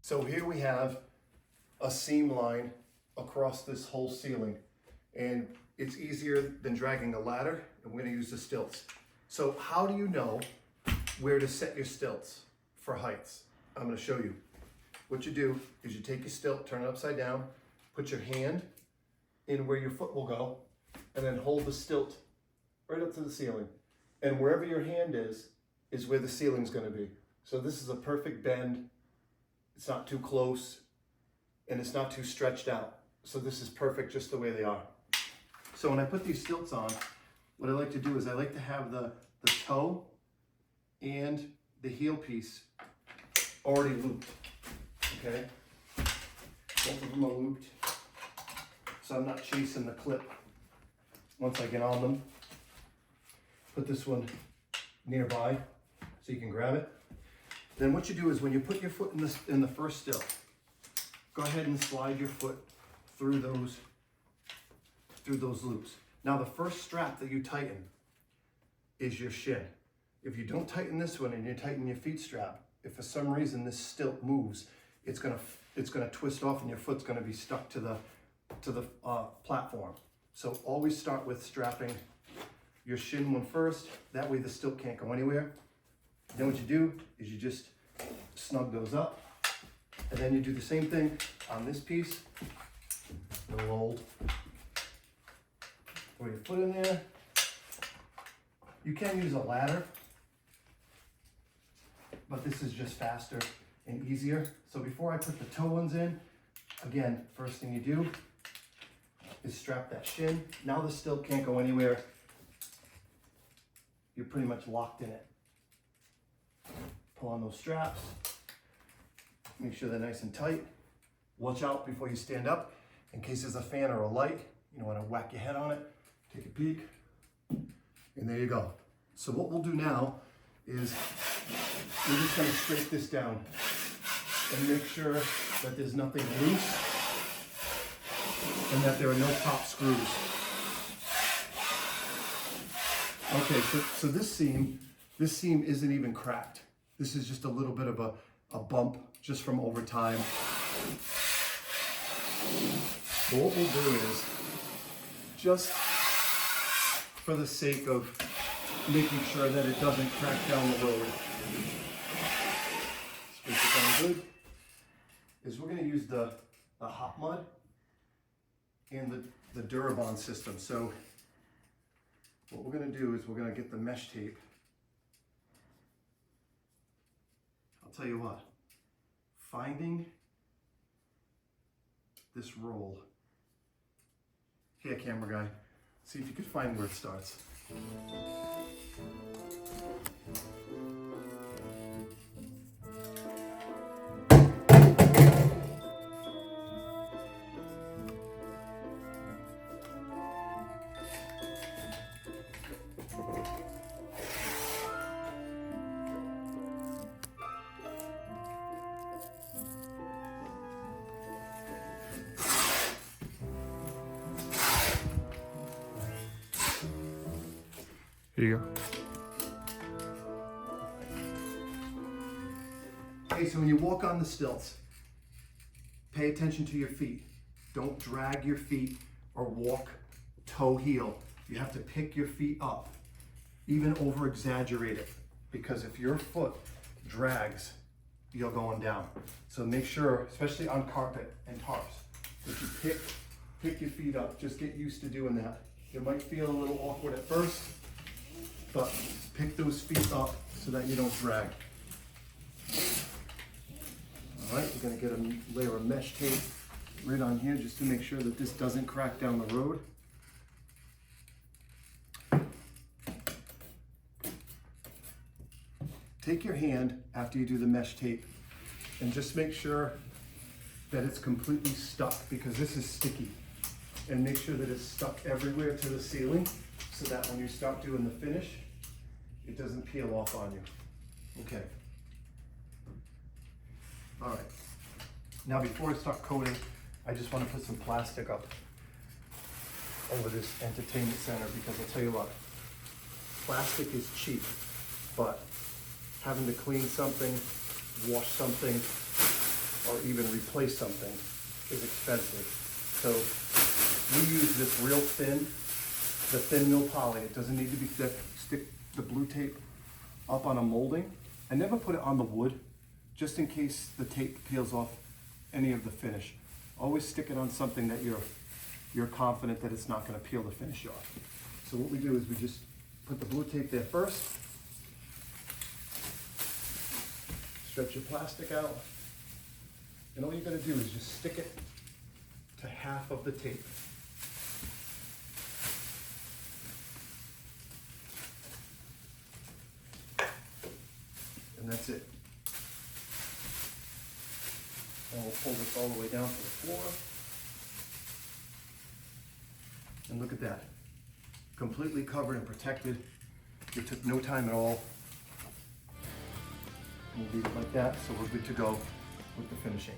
So here we have a seam line across this whole ceiling, and it's easier than dragging a ladder, and we're gonna use the stilts. So how do you know where to set your stilts for heights? I'm gonna show you. What you do is you take your stilt, turn it upside down, put your hand in where your foot will go, and then hold the stilt right up to the ceiling. And wherever your hand is where the ceiling's gonna be. So this is a perfect bend. It's not too close, and it's not too stretched out. So this is perfect just the way they are. So when I put these stilts on, what I like to do is I like to have the toe and the heel piece already looped, okay? Both of them are looped, so I'm not chasing the clip once I get on them. Put this one nearby so you can grab it. Then what you do is when you put your foot in the first stilt, go ahead and slide your foot through those loops. Now the first strap that you tighten is your shin. If you don't tighten this one and you tighten your feet strap, if for some reason this stilt moves, it's gonna twist off and your foot's gonna be stuck to the platform. So always start with strapping your shin one first. That way the stilt can't go anywhere. Then what you do is you just snug those up, and then you do the same thing on this piece. It'll hold. Throw your foot in there. You can use a ladder, but this is just faster and easier. So before I put the toe ones in, again, first thing you do is strap that shin. Now the stilt can't go anywhere. You're pretty much locked in it. Pull on those straps. Make sure they're nice and tight. Watch out before you stand up in case there's a fan or a light. You don't want to whack your head on it. Take a peek. And there you go. So what we'll do now is we're just going to scrape this down and make sure that there's nothing loose and that there are no top screws. Okay, so this seam isn't even cracked. This is just a little bit of a bump just from over time. So what we'll do is, just for the sake of making sure that it doesn't crack down the road, scrape it down good, is we're going to use the hot mud and the Durabond system. So what we're going to do is we're going to get the mesh tape. I'll tell you what, finding this roll. Here, camera guy, see if you can find where it starts. Here you go. Okay, so when you walk on the stilts, pay attention to your feet. Don't drag your feet or walk toe heel. You have to pick your feet up, even over exaggerate it, because if your foot drags, you're going down. So make sure, especially on carpet and tarps, that you pick your feet up. Just get used to doing that. It might feel a little awkward at first, but pick those feet up so that you don't drag. All right, we're gonna get a layer of mesh tape right on here just to make sure that this doesn't crack down the road. Take your hand after you do the mesh tape and just make sure that it's completely stuck, because this is sticky. And make sure that it's stuck everywhere to the ceiling so that when you start doing the finish, it doesn't peel off on you. Okay. All right. Now before I start coating, I just want to put some plastic up over this entertainment center, because I'll tell you what, plastic is cheap, but having to clean something, wash something, or even replace something is expensive. So we use this real thin, the thin mill poly. It doesn't need to be thick. Stick the blue tape up on a molding. I never put it on the wood, just in case the tape peels off any of the finish. Always stick it on something that you're confident that it's not going to peel the finish off. So what we do is we just put the blue tape there first. Stretch your plastic out. And all you're going to do is just stick it to half of the tape. And that's it. And we'll pull this all the way down to the floor. And look at that. Completely covered and protected. It took no time at all. We'll leave it like that, so we're good to go with the finishing.